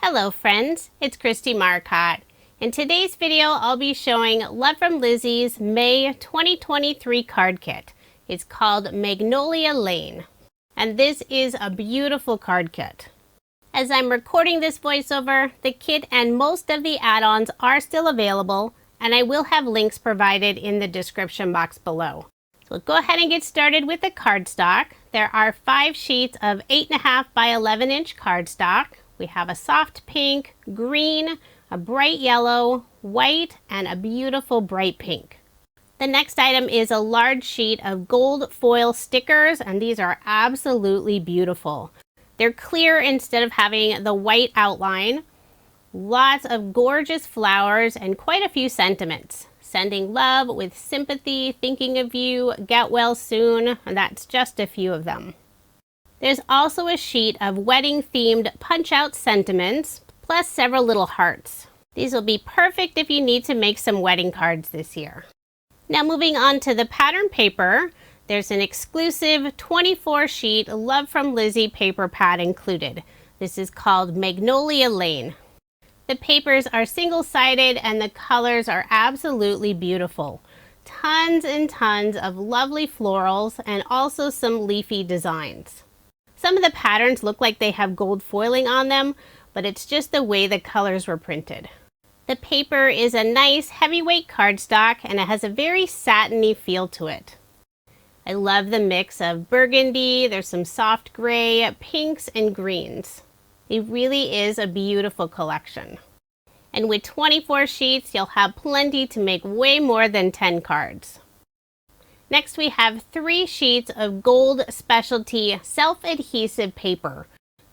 Hello friends, it's Kristie Marcotte. In today's video, I'll be showing Love from Lizi's May 2023 card kit. It's called Magnolia Lane, and this is a beautiful card kit. As I'm recording this voiceover, the kit and most of the add-ons are still available, and I will have links provided in the description box below. So go ahead and get started with the cardstock. There are 5 sheets of 8.5 by 11 inch cardstock. We have a soft pink, green, a bright yellow, white, and a beautiful bright pink. The next item is a large sheet of gold foil stickers, and these are absolutely beautiful. They're clear instead of having the white outline. Lots of gorgeous flowers and quite a few sentiments. Sending love with sympathy, thinking of you, get well soon, and that's just a few of them. There's also a sheet of wedding-themed punch-out sentiments, plus several little hearts. These will be perfect if you need to make some wedding cards this year. Now moving on to the pattern paper, there's an exclusive 24-sheet Love from Lizi paper pad included. This is called Magnolia Lane. The papers are single-sided and the colors are absolutely beautiful. Tons and tons of lovely florals and also some leafy designs. Some of the patterns look like they have gold foiling on them, but it's just the way the colors were printed. The paper is a nice heavyweight cardstock and it has a very satiny feel to it. I love the mix of burgundy, there's some soft gray, pinks, and greens. It really is a beautiful collection. And with 24 sheets, you'll have plenty to make way more than 10 cards. Next, we have 3 sheets of gold specialty self-adhesive paper.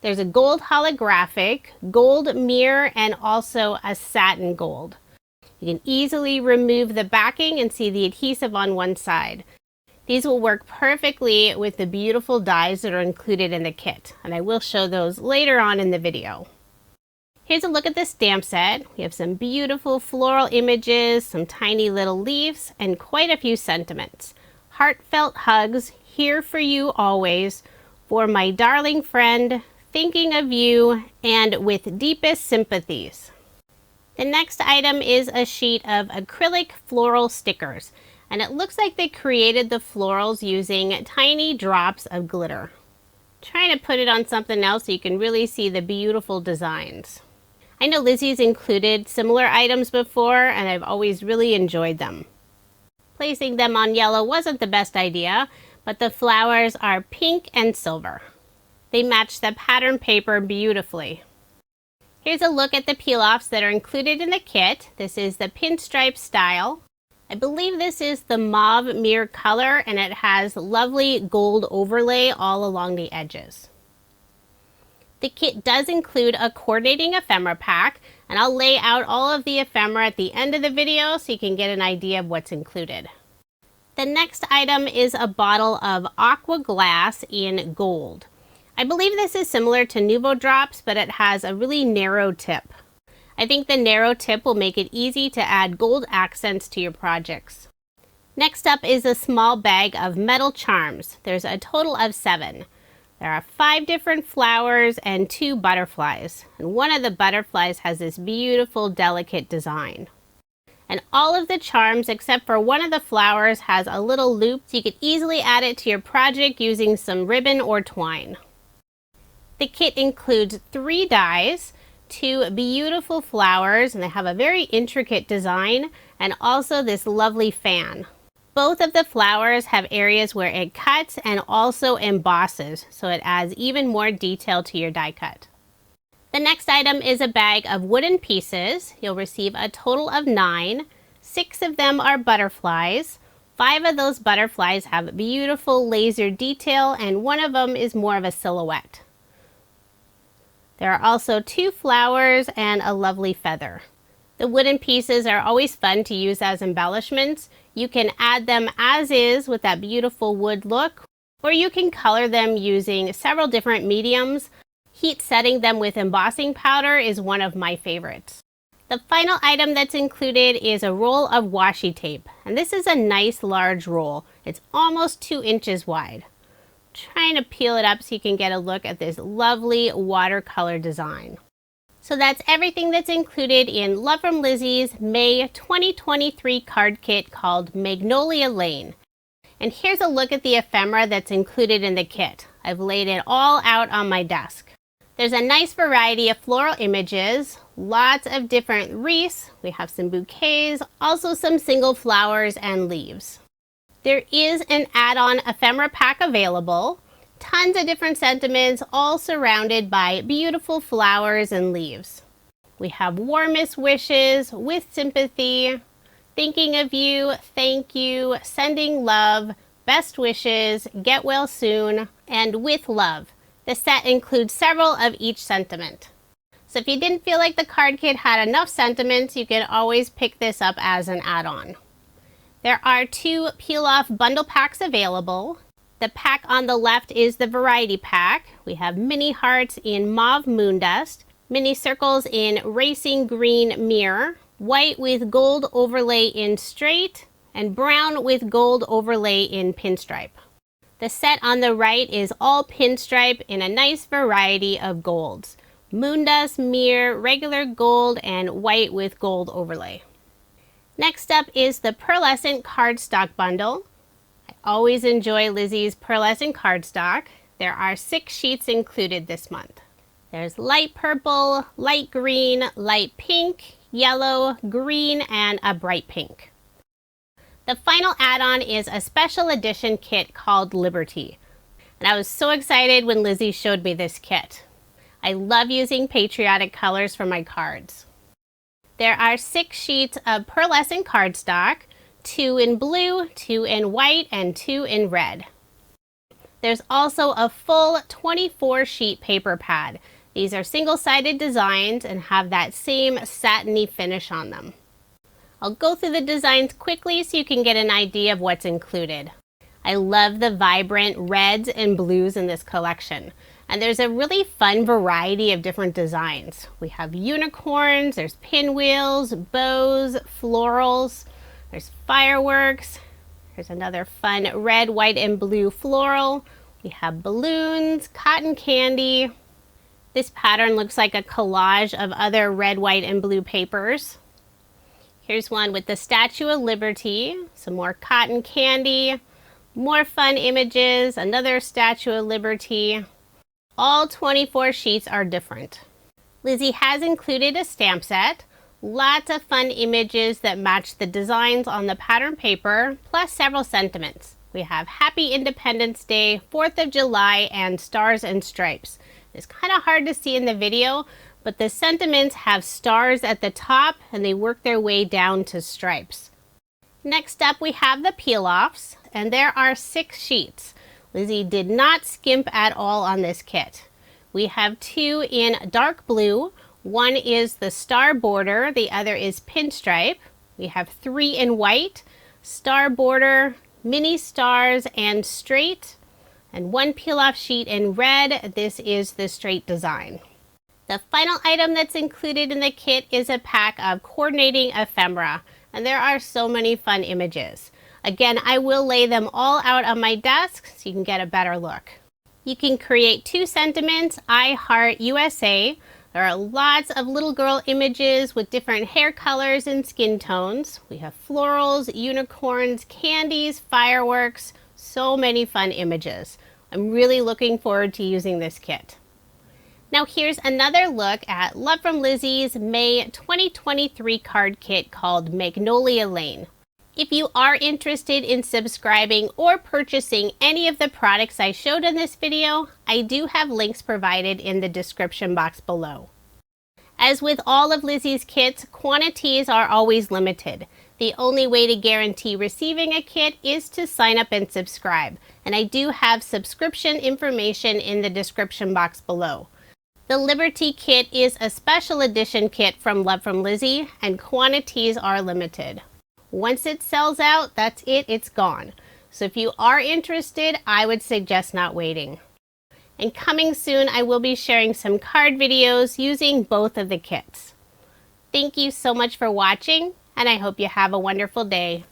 There's a gold holographic, gold mirror, and also a satin gold. You can easily remove the backing and see the adhesive on one side. These will work perfectly with the beautiful dies that are included in the kit, and I will show those later on in the video. Here's a look at the stamp set. We have some beautiful floral images, some tiny little leaves, and quite a few sentiments. Heartfelt hugs, here for you always, for my darling friend, thinking of you, and with deepest sympathies. The next item is a sheet of acrylic floral stickers, and it looks like they created the florals using tiny drops of glitter. Trying to put it on something else so you can really see the beautiful designs. I know Lizi's included similar items before, and I've always really enjoyed them. Placing them on yellow wasn't the best idea, but the flowers are pink and silver. They match the pattern paper beautifully. Here's a look at the peel-offs that are included in the kit. This is the pinstripe style. I believe this is the mauve mirror color, and it has lovely gold overlay all along the edges. The kit does include a coordinating ephemera pack, and I'll lay out all of the ephemera at the end of the video so you can get an idea of what's included. The next item is a bottle of aqua glass in gold. I believe this is similar to Nuvo Drops, but it has a really narrow tip. I think the narrow tip will make it easy to add gold accents to your projects. Next up is a small bag of metal charms. There's a total of 7. There are 5 different flowers and 2 butterflies. And one of the butterflies has this beautiful, delicate design. And all of the charms, except for one of the flowers, has a little loop, so you could easily add it to your project using some ribbon or twine. The kit includes 3 dies, 2 beautiful flowers, and they have a very intricate design, and also this lovely fan. Both of the flowers have areas where it cuts and also embosses, so it adds even more detail to your die cut. The next item is a bag of wooden pieces. You'll receive a total of 9. 6 of them are butterflies. 5 of those butterflies have beautiful laser detail, and one of them is more of a silhouette. There are also 2 flowers and a lovely feather. The wooden pieces are always fun to use as embellishments. You can add them as is with that beautiful wood look, or you can color them using several different mediums. Heat setting them with embossing powder is one of my favorites. The final item that's included is a roll of washi tape, and this is a nice large roll. It's almost 2 inches wide. Trying to peel it up so you can get a look at this lovely watercolor design. So that's everything that's included in Love from Lizi's May 2023 card kit called Magnolia Lane. And here's a look at the ephemera that's included in the kit. I've laid it all out on my desk. There's a nice variety of floral images, lots of different wreaths. We have some bouquets, also some single flowers and leaves. There is an add-on ephemera pack available. Tons of different sentiments, all surrounded by beautiful flowers and leaves. We have warmest wishes, with sympathy, thinking of you, thank you, sending love, best wishes, get well soon, and with love. The set includes several of each sentiment. So if you didn't feel like the card kit had enough sentiments, you can always pick this up as an add-on. There are 2 peel-off bundle packs available. The pack on the left is the variety pack. We have mini hearts in mauve moondust, mini circles in racing green mirror, white with gold overlay in straight, and brown with gold overlay in pinstripe. The set on the right is all pinstripe in a nice variety of golds. Moondust, mirror, regular gold, and white with gold overlay. Next up is the pearlescent cardstock bundle. I always enjoy Lizi's pearlescent cardstock. There are 6 sheets included this month. There's light purple, light green, light pink, yellow, green, and a bright pink. The final add-on is a special edition kit called Liberty. And I was so excited when Lizi showed me this kit. I love using patriotic colors for my cards. There are 6 sheets of pearlescent cardstock, 2 in blue, 2 in white, and 2 in red. There's also a full 24 sheet paper pad. These are single-sided designs and have that same satiny finish on them. I'll go through the designs quickly so you can get an idea of what's included. I love the vibrant reds and blues in this collection. And there's a really fun variety of different designs. We have unicorns, there's pinwheels, bows, florals, there's fireworks, there's another fun red, white, and blue floral. We have balloons, cotton candy. This pattern looks like a collage of other red, white, and blue papers. Here's one with the Statue of Liberty, some more cotton candy, more fun images, another Statue of Liberty. All 24 sheets are different. Lizi has included a stamp set. Lots of fun images that match the designs on the pattern paper, plus several sentiments. We have Happy Independence Day, 4th of July, and Stars and Stripes. It's kind of hard to see in the video, but the sentiments have stars at the top and they work their way down to stripes. Next up we have the peel-offs, and there are 6 sheets. Lizi did not skimp at all on this kit. We have 2 in dark blue. One is the star border, the other is pinstripe. We have 3 in white, star border, mini stars, and straight. And 1 peel-off sheet in red. This is the straight design. The final item that's included in the kit is a pack of coordinating ephemera. And there are so many fun images. Again, I will lay them all out on my desk so you can get a better look. You can create 2 sentiments, I Heart USA. There are lots of little girl images with different hair colors and skin tones. We have florals, unicorns, candies, fireworks, so many fun images. I'm really looking forward to using this kit. Now here's another look at Love from Lizi's May 2023 card kit called Magnolia Lane. If you are interested in subscribing or purchasing any of the products I showed in this video, I do have links provided in the description box below. As with all of Lizi's kits, quantities are always limited. The only way to guarantee receiving a kit is to sign up and subscribe, and I do have subscription information in the description box below. The Liberty kit is a special edition kit from Love from Lizi, and quantities are limited. Once it sells out, that's it, it's gone. So if you are interested, I would suggest not waiting. And coming soon, I will be sharing some card videos using both of the kits. Thank you so much for watching, and I hope you have a wonderful day.